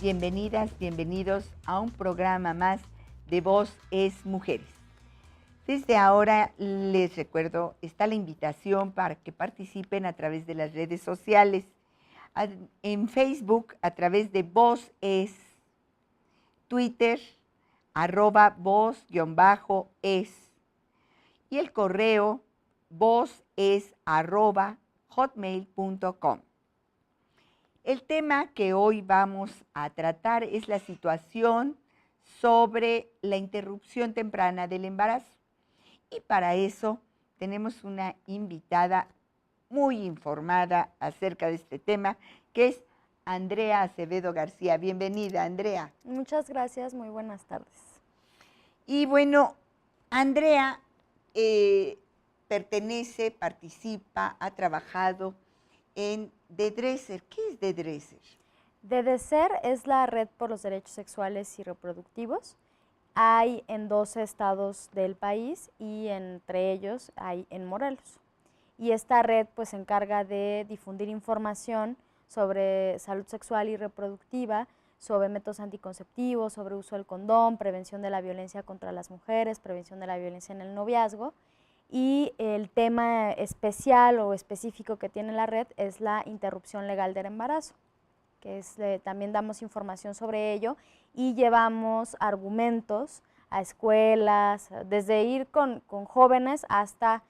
Bienvenidas, bienvenidos a un programa más de Voz es Mujeres. Desde ahora les recuerdo, está la invitación para que participen a través de las redes sociales, en Facebook a través de Voz es, Twitter, @voz_es, y el correo vozes@hotmail.com. El tema que hoy vamos a tratar es la situación sobre la interrupción temprana del embarazo. Y para eso tenemos una invitada muy informada acerca de este tema, que es Andrea Acevedo García. Bienvenida, Andrea. Muchas gracias, muy buenas tardes. Y bueno, Andrea participa, ha trabajado en DDRESER. ¿Qué es DDRESER? DDCER es la Red por los Derechos Sexuales y Reproductivos. Hay en 12 estados del país y entre ellos hay en Morelos. Y esta red pues se encarga de difundir información sobre salud sexual y reproductiva, sobre métodos anticonceptivos, sobre uso del condón, prevención de la violencia contra las mujeres, prevención de la violencia en el noviazgo. Y el tema especial o específico que tiene la red es la interrupción legal del embarazo, que es, también damos información sobre ello y llevamos argumentos a escuelas, desde ir con jóvenes hasta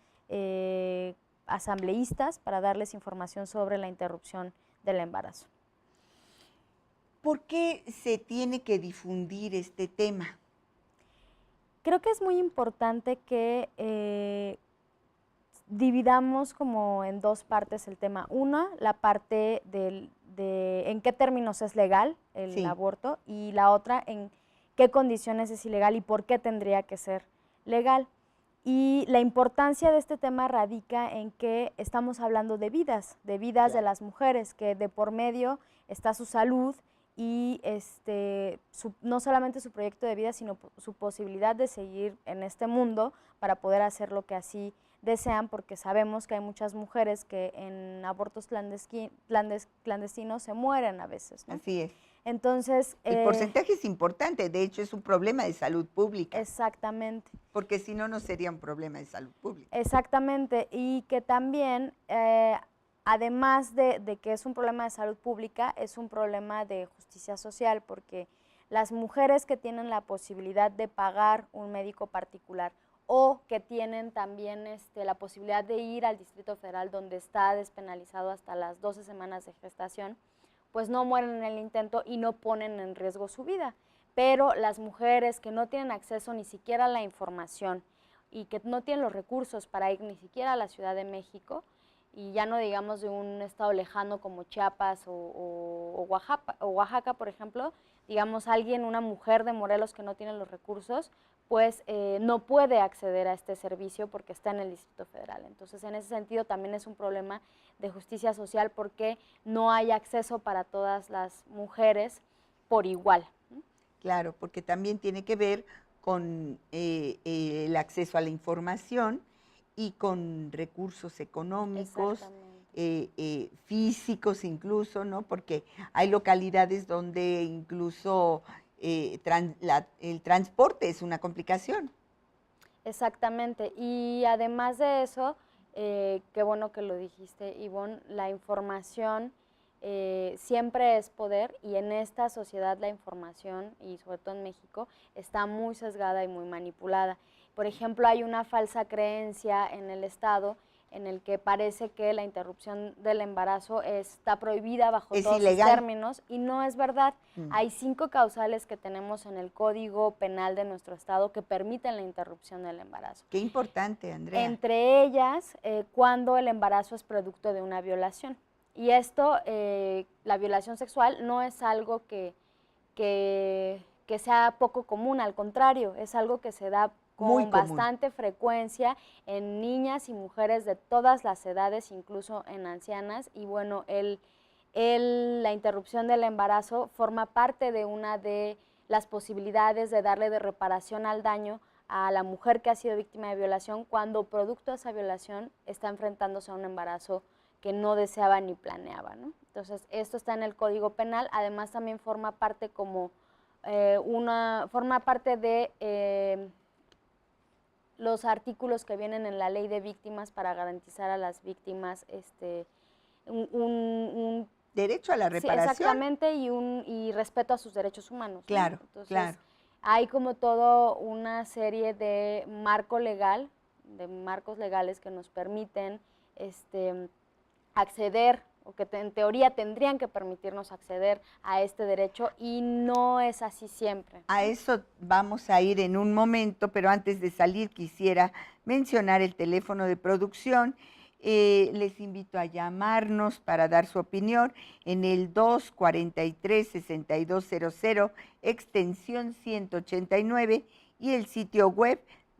asambleístas para darles información sobre la interrupción del embarazo. ¿Por qué se tiene que difundir este tema? Creo que es muy importante que dividamos como en dos partes el tema. Una, la parte de en qué términos es legal el aborto, y la otra, en qué condiciones es ilegal y por qué tendría que ser legal. Y la importancia de este tema radica en que estamos hablando de vidas de las mujeres, que de por medio está su salud y no solamente su proyecto de vida, sino su posibilidad de seguir en este mundo para poder hacer lo que así desean, porque sabemos que hay muchas mujeres que en abortos clandestinos se mueren a veces, ¿no? Así es. Entonces, el porcentaje es importante, de hecho es un problema de salud pública. Exactamente. Porque si no, no sería un problema de salud pública. Exactamente, y que también, además de que es un problema de salud pública, es un problema de justicia social, porque las mujeres que tienen la posibilidad de pagar un médico particular o que tienen también la posibilidad de ir al Distrito Federal, donde está despenalizado hasta las 12 semanas de gestación, pues no mueren en el intento y no ponen en riesgo su vida. Pero las mujeres que no tienen acceso ni siquiera a la información y que no tienen los recursos para ir ni siquiera a la Ciudad de México, y ya no digamos de un estado lejano como Chiapas o Oaxaca, por ejemplo, digamos una mujer de Morelos que no tiene los recursos, pues no puede acceder a este servicio porque está en el Distrito Federal. Entonces, en ese sentido también es un problema de justicia social, porque no hay acceso para todas las mujeres por igual. Claro, porque también tiene que ver con el acceso a la información y con recursos económicos, físicos incluso, ¿no? Porque hay localidades donde incluso el transporte es una complicación. Exactamente, y además de eso, qué bueno que lo dijiste, Ivonne, la información siempre es poder, y en esta sociedad la información, y sobre todo en México, está muy sesgada y muy manipulada. Por ejemplo, hay una falsa creencia en el Estado en el que parece que la interrupción del embarazo está prohibida bajo todos sus términos, y no es verdad. Hay 5 causales que tenemos en el Código Penal de nuestro Estado que permiten la interrupción del embarazo. Qué importante, Andrea. Entre ellas, cuando el embarazo es producto de una violación. Y esto, la violación sexual, no es algo que sea poco común, al contrario, es algo que se da con bastante frecuencia en niñas y mujeres de todas las edades, incluso en ancianas. Y bueno, la interrupción del embarazo forma parte de una de las posibilidades de darle de reparación al daño a la mujer que ha sido víctima de violación, cuando producto de esa violación está enfrentándose a un embarazo que no deseaba ni planeaba, ¿no? Entonces, esto está en el Código Penal, además también forma parte como forma parte de los artículos que vienen en la Ley de Víctimas para garantizar a las víctimas un derecho a la sí, reparación. exactamente, y respeto a sus derechos humanos, ¿no? Claro, Entonces, claro. hay como todo una serie de marco legal, de marcos legales que nos permiten acceder, o que en teoría tendrían que permitirnos acceder a este derecho, y no es así siempre. A eso vamos a ir en un momento, pero antes de salir quisiera mencionar el teléfono de producción. Les invito a llamarnos para dar su opinión en el 243-6200, extensión 189, y el sitio web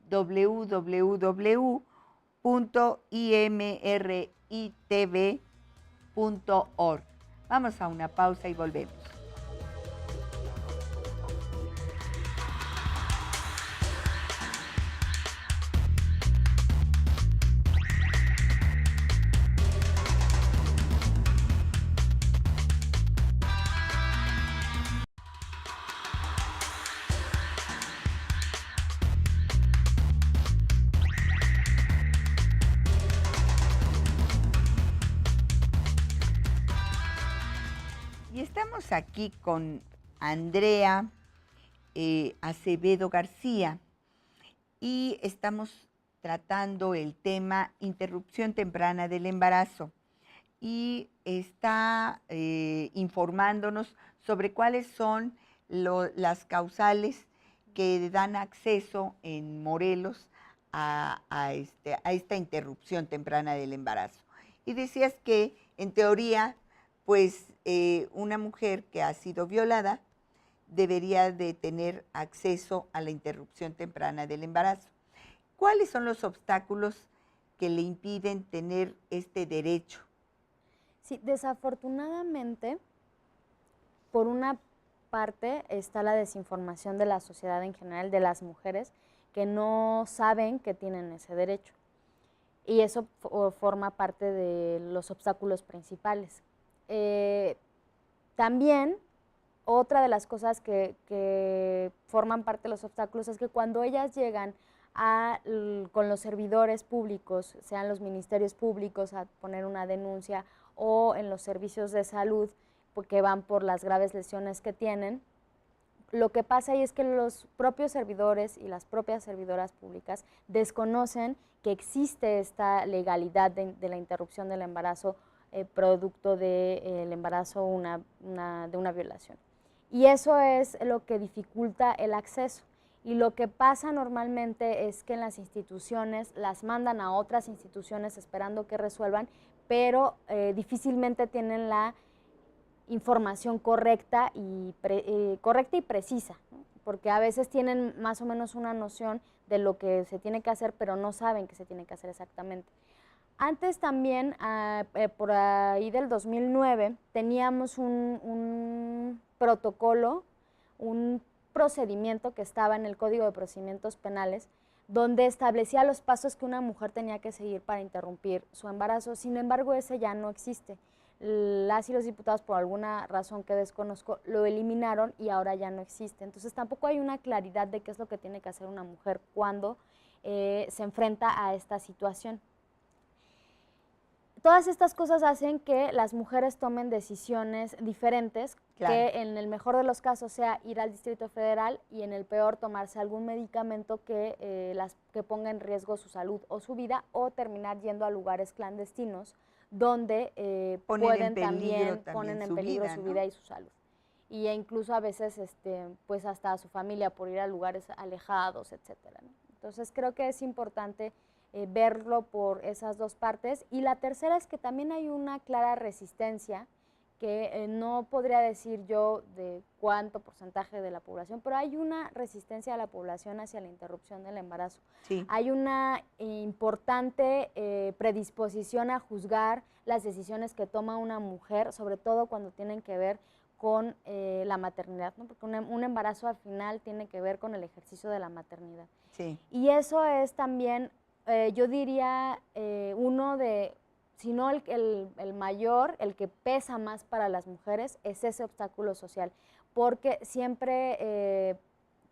www.imritv.org. Vamos a una pausa y volvemos. Y estamos aquí con Andrea Acevedo García y estamos tratando el tema interrupción temprana del embarazo, y está informándonos sobre cuáles son las causales que dan acceso en Morelos a esta interrupción temprana del embarazo. Y decías que en teoría, pues una mujer que ha sido violada debería de tener acceso a la interrupción temprana del embarazo. ¿Cuáles son los obstáculos que le impiden tener este derecho? Sí, desafortunadamente, por una parte está la desinformación de la sociedad en general, de las mujeres, que no saben que tienen ese derecho. Y eso forma parte de los obstáculos principales. También, otra de las cosas que forman parte de los obstáculos es que cuando ellas llegan con los servidores públicos, sean los ministerios públicos, a poner una denuncia, o en los servicios de salud, porque van por las graves lesiones que tienen, lo que pasa ahí es que los propios servidores y las propias servidoras públicas desconocen que existe esta legalidad de la interrupción del embarazo producto del embarazo de una violación. Y eso es lo que dificulta el acceso. Y lo que pasa normalmente es que en las instituciones las mandan a otras instituciones esperando que resuelvan, pero difícilmente tienen la información correcta y precisa, ¿no? Porque a veces tienen más o menos una noción de lo que se tiene que hacer, pero no saben qué se tiene que hacer exactamente. Antes también, por ahí del 2009, teníamos un protocolo, un procedimiento que estaba en el Código de Procedimientos Penales, donde establecía los pasos que una mujer tenía que seguir para interrumpir su embarazo. Sin embargo, ese ya no existe. Las y los diputados, por alguna razón que desconozco, lo eliminaron y ahora ya no existe. Entonces tampoco hay una claridad de qué es lo que tiene que hacer una mujer cuando se enfrenta a esta situación. Todas estas cosas hacen que las mujeres tomen decisiones diferentes, claro, que en el mejor de los casos sea ir al Distrito Federal y en el peor tomarse algún medicamento que ponga en riesgo su salud o su vida, o terminar yendo a lugares clandestinos donde ponen también en peligro su vida y su salud. Y incluso a veces pues hasta a su familia por ir a lugares alejados, etcétera, ¿no? Entonces creo que es importante verlo por esas dos partes. Y la tercera es que también hay una clara resistencia que no podría decir yo de cuánto porcentaje de la población, pero hay una resistencia de la población hacia la interrupción del embarazo. Sí. Hay una importante predisposición a juzgar las decisiones que toma una mujer, sobre todo cuando tienen que ver con la maternidad, ¿no? Porque un embarazo al final tiene que ver con el ejercicio de la maternidad. Sí. Y eso es también, yo diría, uno de sino el mayor, el que pesa más para las mujeres, es ese obstáculo social. Porque siempre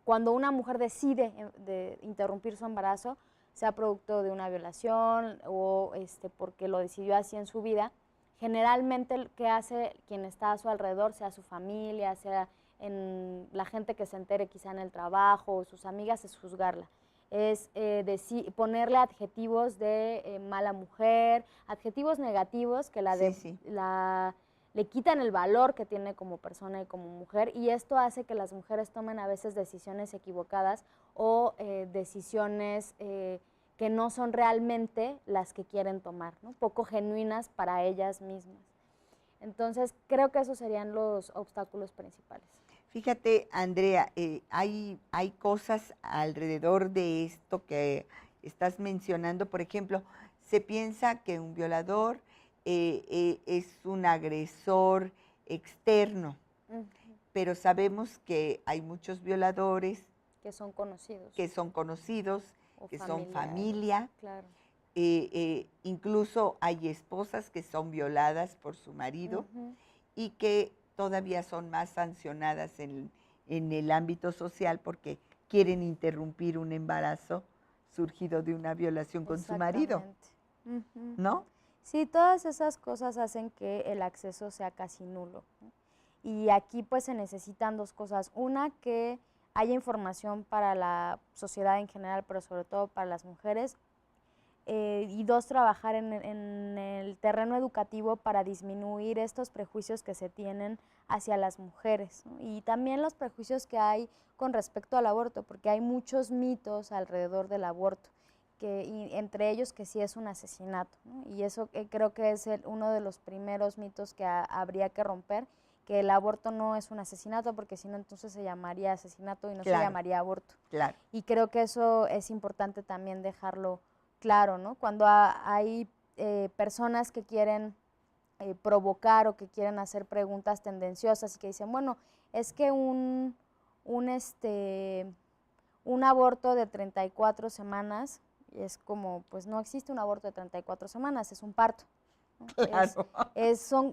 cuando una mujer decide de interrumpir su embarazo, sea producto de una violación o porque lo decidió así en su vida, generalmente ¿qué hace quien está a su alrededor, sea su familia, sea la gente que se entere quizá en el trabajo o sus amigas, es juzgarla? Es ponerle adjetivos de mala mujer, adjetivos negativos que le quitan el valor que tiene como persona y como mujer, y esto hace que las mujeres tomen a veces decisiones equivocadas o decisiones que no son realmente las que quieren tomar, ¿no? Poco genuinas para ellas mismas. Entonces, creo que esos serían los obstáculos principales. Fíjate, Andrea, hay cosas alrededor de esto que estás mencionando. Por ejemplo, se piensa que un violador es un agresor externo, pero sabemos que hay muchos violadores que son conocidos, que son familia. Claro. Incluso hay esposas que son violadas por su marido y que todavía son más sancionadas en el ámbito social porque quieren interrumpir un embarazo surgido de una violación con su marido, ¿no? Sí, todas esas cosas hacen que el acceso sea casi nulo, ¿no? Y aquí pues se necesitan dos cosas. Una, que haya información para la sociedad en general, pero sobre todo para las mujeres. Y dos, trabajar en el terreno educativo para disminuir estos prejuicios que se tienen hacia las mujeres, ¿no? Y también los prejuicios que hay con respecto al aborto, porque hay muchos mitos alrededor del aborto, y entre ellos que sí es un asesinato, ¿no? Y eso creo que es uno de los primeros mitos que habría que romper, que el aborto no es un asesinato, porque si no entonces se llamaría asesinato y no se llamaría aborto. Claro. Y creo que eso es importante también dejarlo claro, ¿no? Cuando hay personas que quieren provocar o que quieren hacer preguntas tendenciosas y que dicen, bueno, es que un aborto de 34 semanas es como, pues no existe un aborto de 34 semanas, es un parto, ¿no? Claro.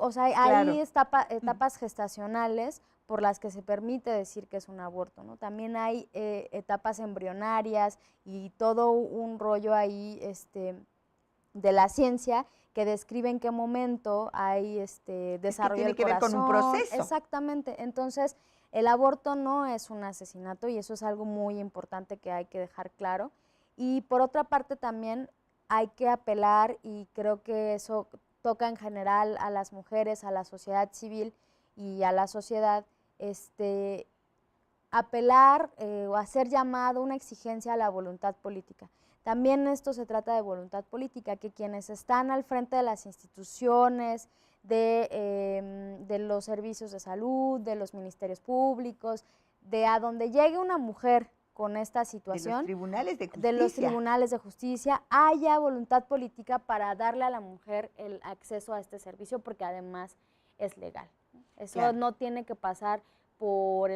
O sea, Claro. hay etapas gestacionales por las que se permite decir que es un aborto, ¿no? También hay etapas embrionarias y todo un rollo ahí de la ciencia que describe en qué momento hay desarrollo del corazón. Tiene que ver con un proceso. Exactamente. Entonces, el aborto no es un asesinato y eso es algo muy importante que hay que dejar claro. Y por otra parte también hay que apelar, y creo que eso toca en general a las mujeres, a la sociedad civil y a la sociedad, apelar o hacer llamado, una exigencia a la voluntad política. También esto se trata de voluntad política, que quienes están al frente de las instituciones, de los servicios de salud, de los ministerios públicos, de a donde llegue una mujer con esta situación, de los tribunales de justicia, haya voluntad política para darle a la mujer el acceso a este servicio, porque además es legal. Eso no tiene que pasar por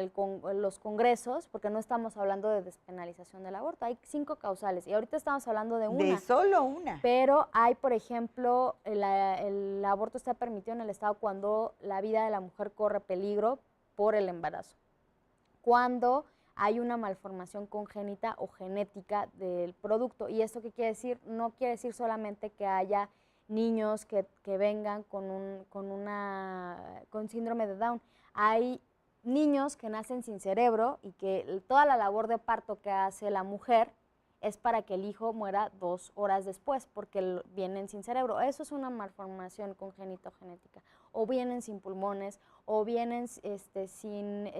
los congresos, porque no estamos hablando de despenalización del aborto. Hay 5 causales y ahorita estamos hablando de una. De solo una. Pero hay, por ejemplo, el aborto está permitido en el Estado cuando la vida de la mujer corre peligro por el embarazo. Cuando hay una malformación congénita o genética del producto. ¿Y esto qué quiere decir? No quiere decir solamente que haya niños que vengan con síndrome de Down. Hay niños que nacen sin cerebro y que toda la labor de parto que hace la mujer es para que el hijo muera 2 horas después, porque vienen sin cerebro. Eso es una malformación congénita o genética. O vienen sin pulmones, o vienen sin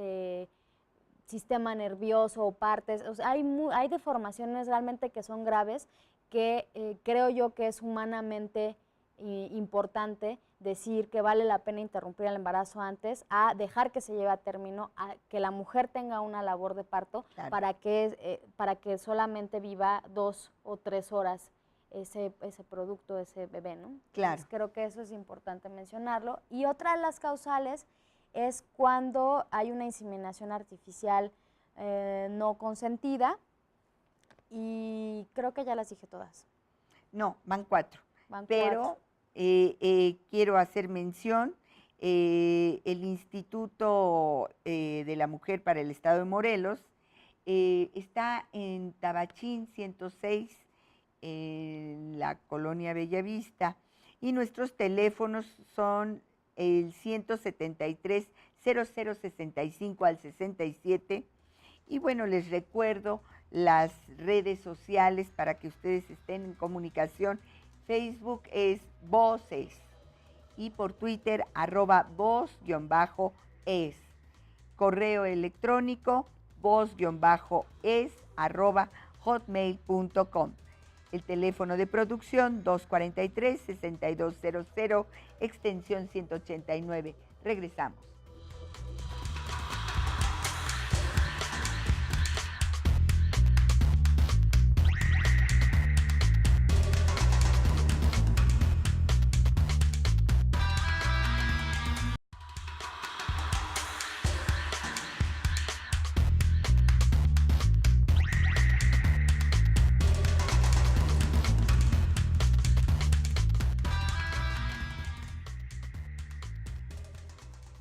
sistema nervioso o partes. O sea, hay deformaciones realmente que son graves, que creo yo que es humanamente importante decir que vale la pena interrumpir el embarazo antes, a dejar que se lleve a término, a que la mujer tenga una labor de parto, para que solamente viva 2 o 3 horas ese producto, ese bebé, ¿no? Claro. Entonces, creo que eso es importante mencionarlo. Y otra de las causales es cuando hay una inseminación artificial no consentida, y creo que ya las dije todas. No, van 4. Pero quiero hacer mención, el Instituto de la Mujer para el Estado de Morelos está en Tabachín 106, en la colonia Bellavista, y nuestros teléfonos son el 173-0065 al 67. Y bueno, les recuerdo las redes sociales para que ustedes estén en comunicación. Facebook es Voces y por Twitter @voz_es. Correo electrónico voz-es@hotmail.com. El teléfono de producción 243-6200, extensión 189. Regresamos.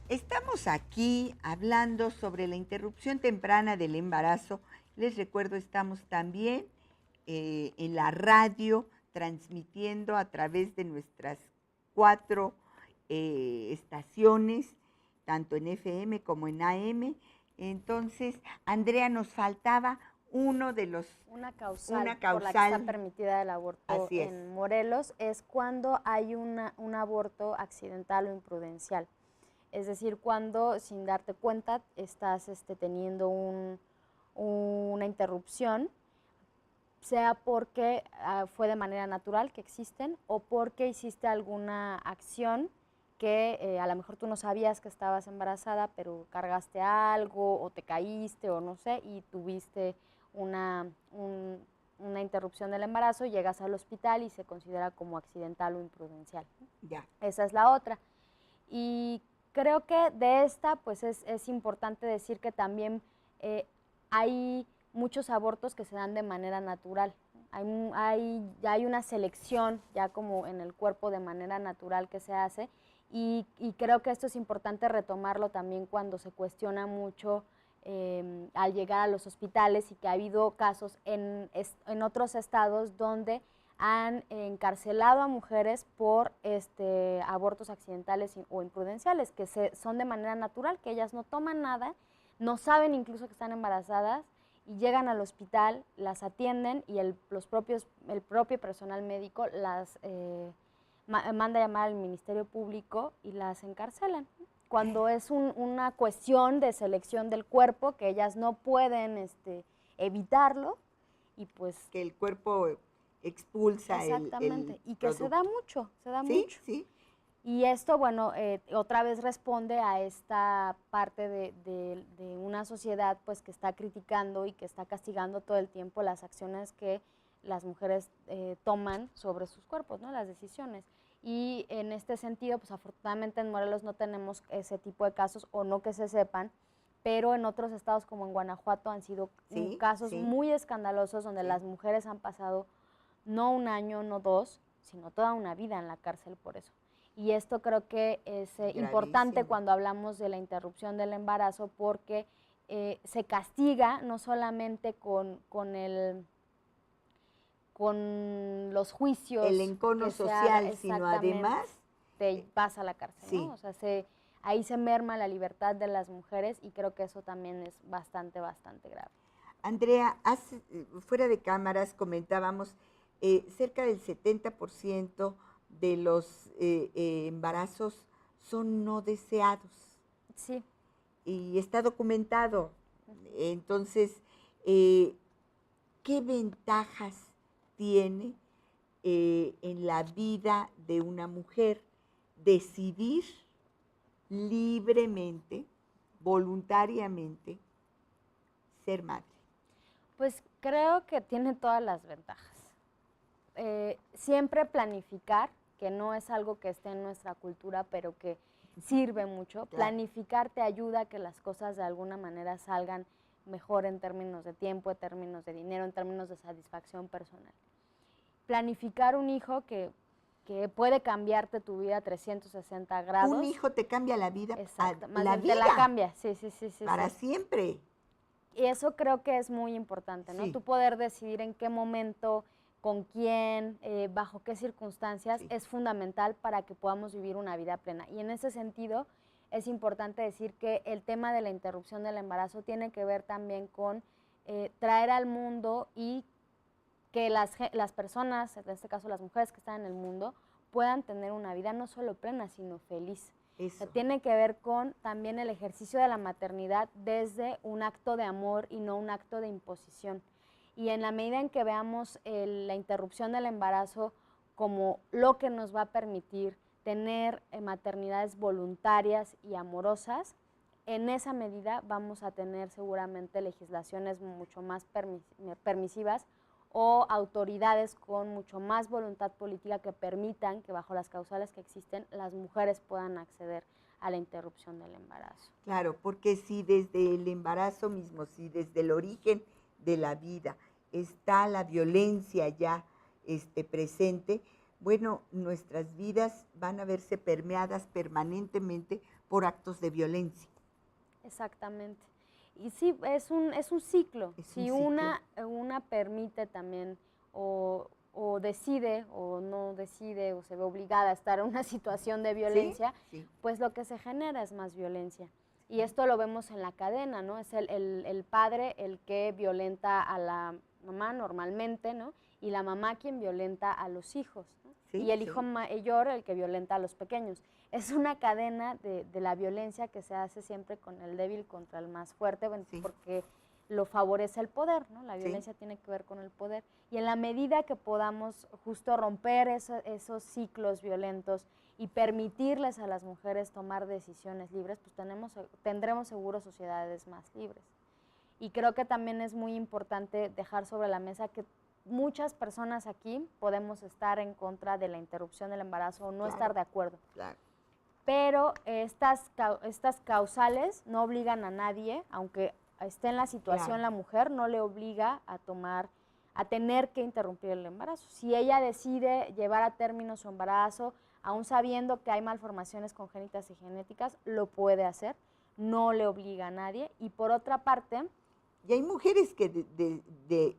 Estamos aquí hablando sobre la interrupción temprana del embarazo. Les recuerdo, estamos también en la radio, transmitiendo a través de nuestras 4 estaciones, tanto en FM como en AM. Entonces, Andrea, nos faltaba una causal por la que está permitida el aborto en Morelos, es cuando hay un aborto accidental o imprudencial. Es decir, cuando sin darte cuenta estás teniendo una interrupción, sea porque fue de manera natural, que existen, o porque hiciste alguna acción que a lo mejor tú no sabías que estabas embarazada, pero cargaste algo o te caíste o no sé, y tuviste una interrupción del embarazo, llegas al hospital y se considera como accidental o imprudencial. Ya. Esa es la otra. Y creo que de esta, pues es importante decir que también hay muchos abortos que se dan de manera natural. Hay una selección ya como en el cuerpo de manera natural que se hace, y creo que esto es importante retomarlo también cuando se cuestiona mucho al llegar a los hospitales, y que ha habido casos en otros estados donde han encarcelado a mujeres por abortos accidentales o imprudenciales, que son de manera natural, que ellas no toman nada, no saben incluso que están embarazadas, y llegan al hospital, las atienden, y el propio personal médico las manda a llamar al Ministerio Público y las encarcelan. Cuando es una cuestión de selección del cuerpo, que ellas no pueden evitarlo, y pues... Que el cuerpo expulsa exactamente, y que producto. se da mucho. Sí, sí. Y esto, bueno, otra vez responde a esta parte de una sociedad pues que está criticando y que está castigando todo el tiempo las acciones que las mujeres toman sobre sus cuerpos, ¿no? Las decisiones. Y en este sentido, pues afortunadamente en Morelos no tenemos ese tipo de casos, o no que se sepan, pero en otros estados como en Guanajuato han sido casos muy escandalosos, donde las mujeres han pasado no un año, no 2, sino toda una vida en la cárcel por eso. Y esto creo que es importante cuando hablamos de la interrupción del embarazo, porque se castiga no solamente con los juicios, el encono social, sino además te vas a la cárcel, ¿no? O sea, ahí se merma la libertad de las mujeres, y creo que eso también es bastante, bastante grave. Andrea, fuera de cámaras comentábamos, cerca del 70% de los embarazos son no deseados. Sí. Y está documentado. Entonces, ¿qué ventajas tiene en la vida de una mujer decidir libremente, voluntariamente, ser madre? Pues creo que tiene todas las ventajas. Siempre planificar, que no es algo que esté en nuestra cultura, pero que sirve mucho. Claro. Planificar te ayuda a que las cosas de alguna manera salgan mejor en términos de tiempo, en términos de dinero, en términos de satisfacción personal. Planificar un hijo que que puede cambiarte tu vida 360 grados. Un hijo te cambia la vida. Exacto, más la bien vida. te la cambia, sí. Para Sí. siempre. Y eso creo que es muy importante, ¿no? Sí. Tú poder decidir en qué momento, con quién, bajo qué circunstancias, Sí. es fundamental para que podamos vivir una vida plena. Y en ese sentido, es importante decir que el tema de la interrupción del embarazo tiene que ver también con traer al mundo y que las personas, en este caso las mujeres que están en el mundo, puedan tener una vida no solo plena, sino feliz. O sea, tiene que ver con también el ejercicio de la maternidad desde un acto de amor y no un acto de imposición. Y en la medida en que veamos la interrupción del embarazo como lo que nos va a permitir tener maternidades voluntarias y amorosas, en esa medida vamos a tener seguramente legislaciones mucho más permisivas o autoridades con mucho más voluntad política que permitan que bajo las causales que existen las mujeres puedan acceder a la interrupción del embarazo. Claro, porque si desde el embarazo mismo, si desde el origen de la vida está la violencia ya presente, bueno, nuestras vidas van a verse permeadas permanentemente por actos de violencia. Exactamente. Y sí, es un ciclo. Si un ciclo. Una permite también o decide o no decide o se ve obligada a estar en una situación de violencia, sí. Pues lo que se genera es más violencia. Y esto lo vemos en la cadena, ¿no? Es el padre el que violenta a la mamá normalmente, ¿no? Y la mamá quien violenta a los hijos, ¿no? Sí, y el hijo mayor el que violenta a los pequeños. Es una cadena de la violencia que se hace siempre con el débil contra el más fuerte, bueno, porque lo favorece el poder, ¿no? La violencia tiene que ver con el poder. Y en la medida que podamos justo romper esos ciclos violentos y permitirles a las mujeres tomar decisiones libres, pues tendremos seguro sociedades más libres. Y creo que también es muy importante dejar sobre la mesa que muchas personas aquí podemos estar en contra de la interrupción del embarazo o no estar de acuerdo. Claro. Pero estas causales no obligan a nadie, aunque esté en la situación la mujer, no le obliga a tener que interrumpir el embarazo. Si ella decide llevar a término su embarazo, aún sabiendo que hay malformaciones congénitas y genéticas, lo puede hacer, no le obliga a nadie. Y por otra parte... Y hay mujeres que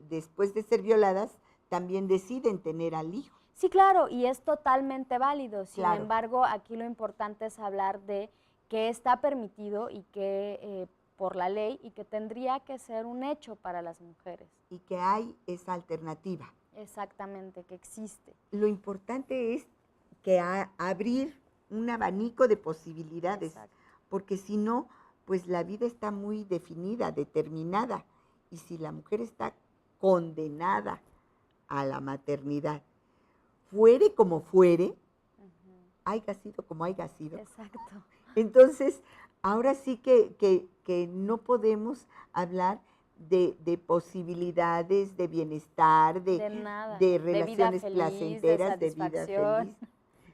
después de ser violadas también deciden tener al hijo. Sí, claro, y es totalmente válido. Sin embargo, aquí lo importante es hablar de que está permitido y que por la ley y que tendría que ser un hecho para las mujeres. Y que hay esa alternativa. Exactamente, que existe. Lo importante es que abrir un abanico de posibilidades, porque si no, pues la vida está muy definida, determinada, y si la mujer está condenada a la maternidad, fuere como fuere, haya sido como haya sido. Exacto. Entonces, ahora sí que no podemos hablar de posibilidades, de bienestar, de relaciones placenteras, de vida feliz,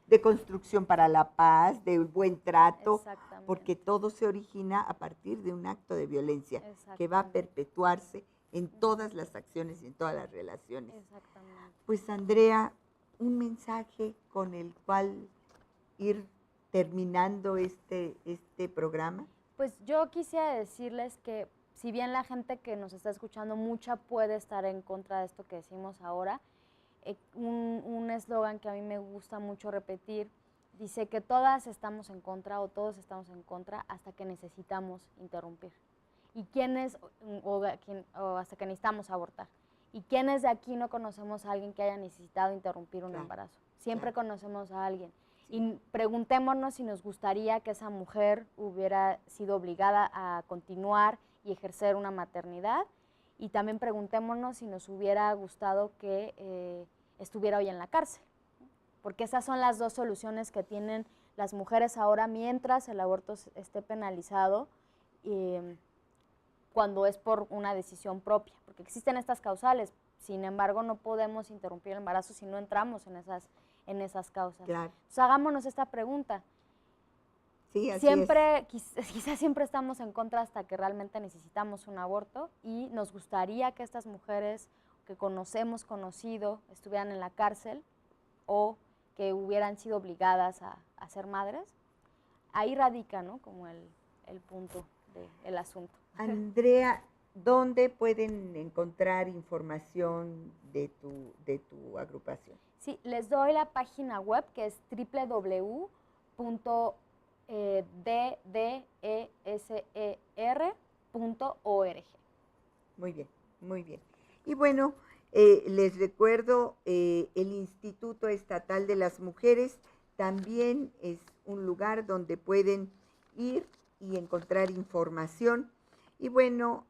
de construcción para la paz, de buen trato, porque todo se origina a partir de un acto de violencia que va a perpetuarse en todas las acciones y en todas las relaciones. Pues Andrea, un mensaje con el cual ir terminando este programa. Pues yo quisiera decirles que si bien la gente que nos está escuchando, mucha puede estar en contra de esto que decimos ahora, un eslogan que a mí me gusta mucho repetir, dice que todas estamos en contra o todos estamos en contra hasta que necesitamos interrumpir. ¿Y quiénes, o hasta que necesitamos abortar? ¿Y quiénes de aquí no conocemos a alguien que haya necesitado interrumpir un embarazo? Siempre conocemos a alguien. Y preguntémonos si nos gustaría que esa mujer hubiera sido obligada a continuar y ejercer una maternidad. Y también preguntémonos si nos hubiera gustado que estuviera hoy en la cárcel. Porque esas son las dos soluciones que tienen las mujeres ahora mientras el aborto esté penalizado, cuando es por una decisión propia. Porque existen estas causales, sin embargo no podemos interrumpir el embarazo si no entramos en esas causas. Entonces hagámonos esta pregunta. Sí, así siempre, quizás siempre estamos en contra hasta que realmente necesitamos un aborto y nos gustaría que estas mujeres que hemos conocido estuvieran en la cárcel o que hubieran sido obligadas a ser madres. Ahí radica, ¿no?, como el punto del asunto. Andrea, ¿dónde pueden encontrar información de tu agrupación? Sí, les doy la página web, que es www.ddeser.org. Muy bien, muy bien. Y bueno, les recuerdo, el Instituto Estatal de las Mujeres también es un lugar donde pueden ir y encontrar información. Y bueno,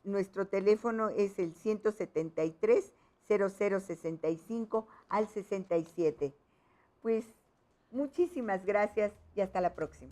nuestro teléfono es el 173-0065 al 67. Pues muchísimas gracias y hasta la próxima.